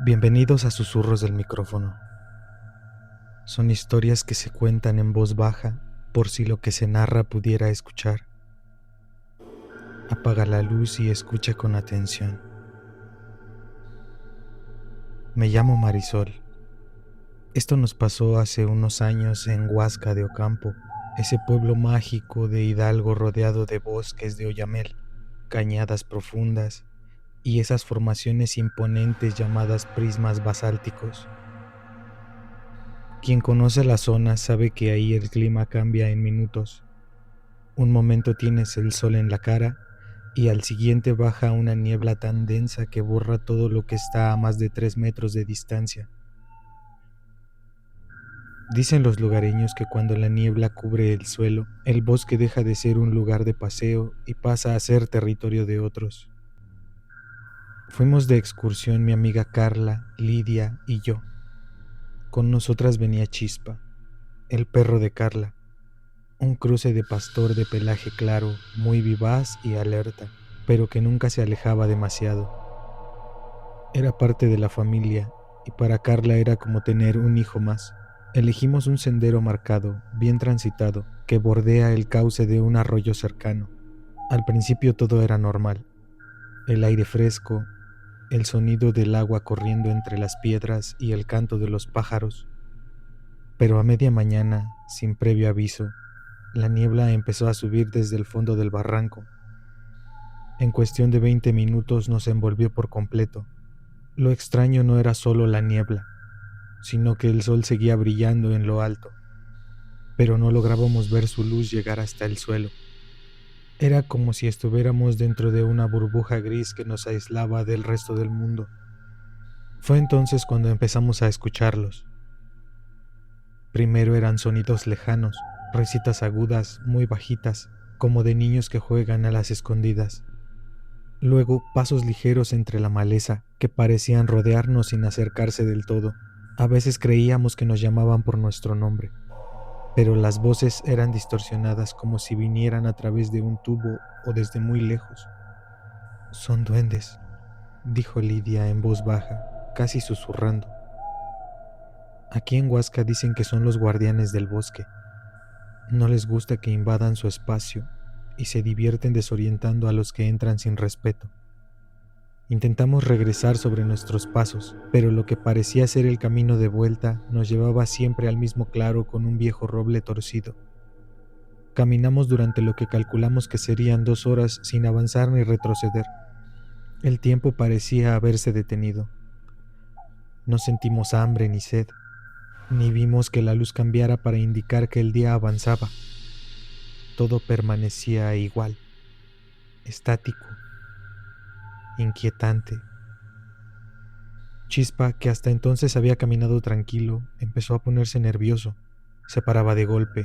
Bienvenidos a Susurros del Micrófono. Son historias que se cuentan en voz baja por si lo que se narra pudiera escuchar. Apaga la luz y escucha con atención. Me llamo Marisol. Esto nos pasó hace unos años en Huasca de Ocampo, ese pueblo mágico de Hidalgo rodeado de bosques de oyamel, cañadas profundas y esas formaciones imponentes llamadas prismas basálticos. Quien conoce la zona sabe que ahí el clima cambia en minutos. Un momento tienes el sol en la cara y al siguiente baja una niebla tan densa que borra todo lo que está a más de 3 metros de distancia. Dicen los lugareños que cuando la niebla cubre el suelo, el bosque deja de ser un lugar de paseo y pasa a ser territorio de otros. Fuimos de excursión mi amiga Carla, Lidia y yo. Con nosotras venía Chispa, el perro de Carla, un cruce de pastor de pelaje claro, muy vivaz y alerta, pero que nunca se alejaba demasiado. Era parte de la familia y para Carla era como tener un hijo más. Elegimos un sendero marcado, bien transitado, que bordea el cauce de un arroyo cercano. Al principio todo era normal. El aire fresco, el sonido del agua corriendo entre las piedras y el canto de los pájaros. Pero a media mañana, sin previo aviso, la niebla empezó a subir desde el fondo del barranco. En cuestión de 20 minutos nos envolvió por completo. Lo extraño no era solo la niebla, sino que el sol seguía brillando en lo alto, pero no lográbamos ver su luz llegar hasta el suelo. Era como si estuviéramos dentro de una burbuja gris que nos aislaba del resto del mundo. Fue entonces cuando empezamos a escucharlos. Primero eran sonidos lejanos, risitas agudas, muy bajitas, como de niños que juegan a las escondidas. Luego pasos ligeros entre la maleza que parecían rodearnos sin acercarse del todo. A veces creíamos que nos llamaban por nuestro nombre, pero las voces eran distorsionadas como si vinieran a través de un tubo o desde muy lejos. «Son duendes», dijo Lidia en voz baja, casi susurrando. «Aquí en Huasca dicen que son los guardianes del bosque. No les gusta que invadan su espacio y se divierten desorientando a los que entran sin respeto. Intentamos regresar sobre nuestros pasos, pero lo que parecía ser el camino de vuelta nos llevaba siempre al mismo claro con un viejo roble torcido. Caminamos durante lo que calculamos que serían 2 horas sin avanzar ni retroceder. El tiempo parecía haberse detenido. No sentimos hambre ni sed, ni vimos que la luz cambiara para indicar que el día avanzaba. Todo permanecía igual, estático, inquietante. Chispa, que hasta entonces había caminado tranquilo, empezó a ponerse nervioso. Se paraba de golpe,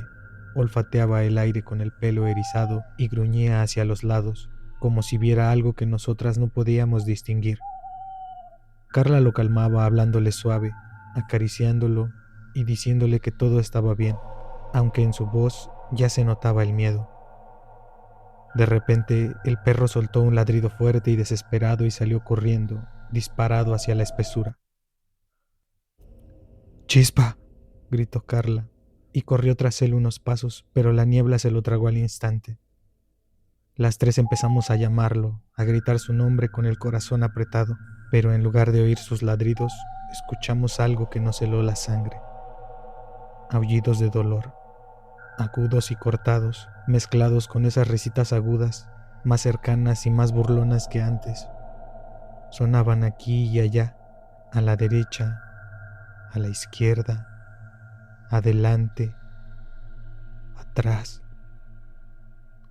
olfateaba el aire con el pelo erizado y gruñía hacia los lados, como si viera algo que nosotras no podíamos distinguir. Carla lo calmaba hablándole suave, acariciándolo y diciéndole que todo estaba bien, aunque en su voz ya se notaba el miedo. De repente, el perro soltó un ladrido fuerte y desesperado y salió corriendo, disparado hacia la espesura. «¡Chispa!», gritó Carla, y corrió tras él unos pasos, pero la niebla se lo tragó al instante. Las 3 empezamos a llamarlo, a gritar su nombre con el corazón apretado, pero en lugar de oír sus ladridos, escuchamos algo que nos heló la sangre. Aullidos de dolor, agudos y cortados, mezclados con esas risitas agudas, más cercanas y más burlonas que antes. Sonaban aquí y allá, a la derecha, a la izquierda, adelante, atrás,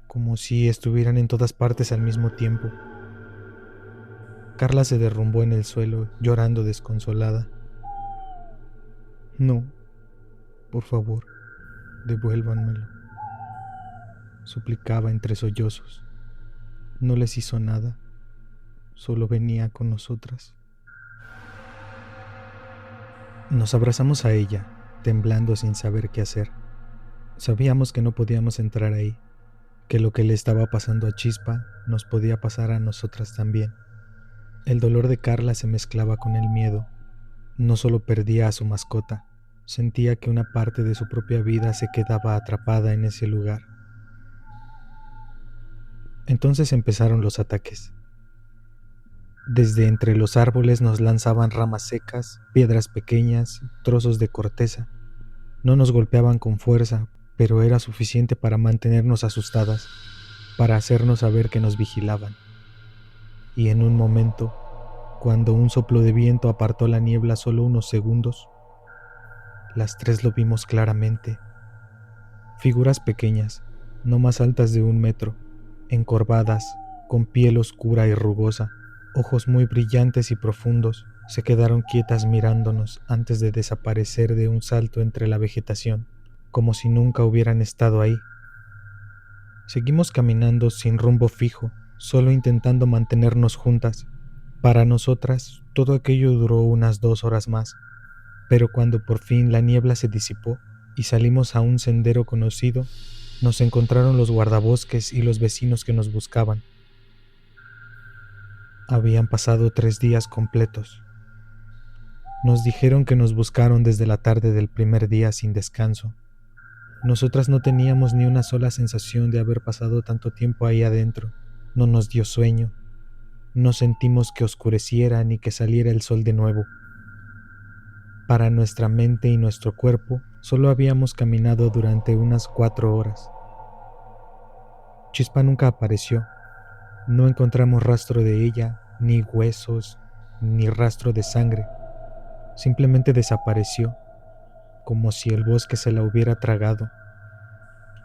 como si estuvieran en todas partes al mismo tiempo. Carla se derrumbó en el suelo, llorando desconsolada. «No, por favor, devuélvanmelo», suplicaba entre sollozos. No les hizo nada, solo venía con nosotras. Nos abrazamos a ella, temblando sin saber qué hacer. Sabíamos que no podíamos entrar ahí, que lo que le estaba pasando a Chispa nos podía pasar a nosotras también. El dolor de Carla se mezclaba con el miedo. no solo perdía a su mascota, sentía que una parte de su propia vida se quedaba atrapada en ese lugar. Entonces empezaron los ataques. Desde entre los árboles nos lanzaban ramas secas, piedras pequeñas, trozos de corteza. No nos golpeaban con fuerza, pero era suficiente para mantenernos asustadas, para hacernos saber que nos vigilaban. Y en un momento, cuando un soplo de viento apartó la niebla solo unos segundos, las tres lo vimos claramente. Figuras pequeñas, no más altas de 1 metro, encorvadas, con piel oscura y rugosa, ojos muy brillantes y profundos, se quedaron quietas mirándonos antes de desaparecer de un salto entre la vegetación, como si nunca hubieran estado ahí. Seguimos caminando sin rumbo fijo, solo intentando mantenernos juntas. Para nosotras, todo aquello duró unas 2 horas más, pero cuando por fin la niebla se disipó y salimos a un sendero conocido, nos encontraron los guardabosques y los vecinos que nos buscaban. Habían pasado 3 días completos. Nos dijeron que nos buscaron desde la tarde del primer día sin descanso. Nosotras no teníamos ni una sola sensación de haber pasado tanto tiempo ahí adentro. No nos dio sueño. No sentimos que oscureciera ni que saliera el sol de nuevo. Para nuestra mente y nuestro cuerpo, solo habíamos caminado durante unas 4 horas. Chispa nunca apareció. No encontramos rastro de ella, ni huesos, ni rastro de sangre. Simplemente desapareció, como si el bosque se la hubiera tragado.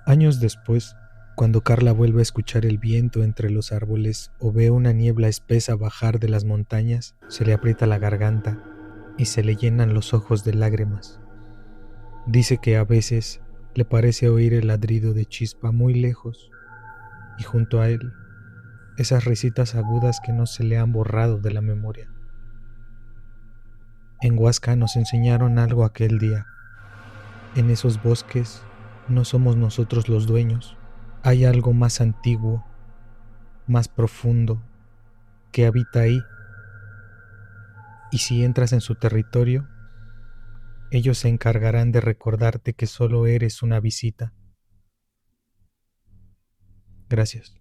Años después, cuando Carla vuelve a escuchar el viento entre los árboles o ve una niebla espesa bajar de las montañas, se le aprieta la garganta y se le llenan los ojos de lágrimas. Dice que a veces le parece oír el ladrido de Chispa muy lejos y junto a él esas risitas agudas que no se le han borrado de la memoria. En Huasca nos enseñaron algo aquel día. En esos bosques no somos nosotros los dueños. Hay algo más antiguo, más profundo, que habita ahí. Y si entras en su territorio, ellos se encargarán de recordarte que solo eres una visita. Gracias.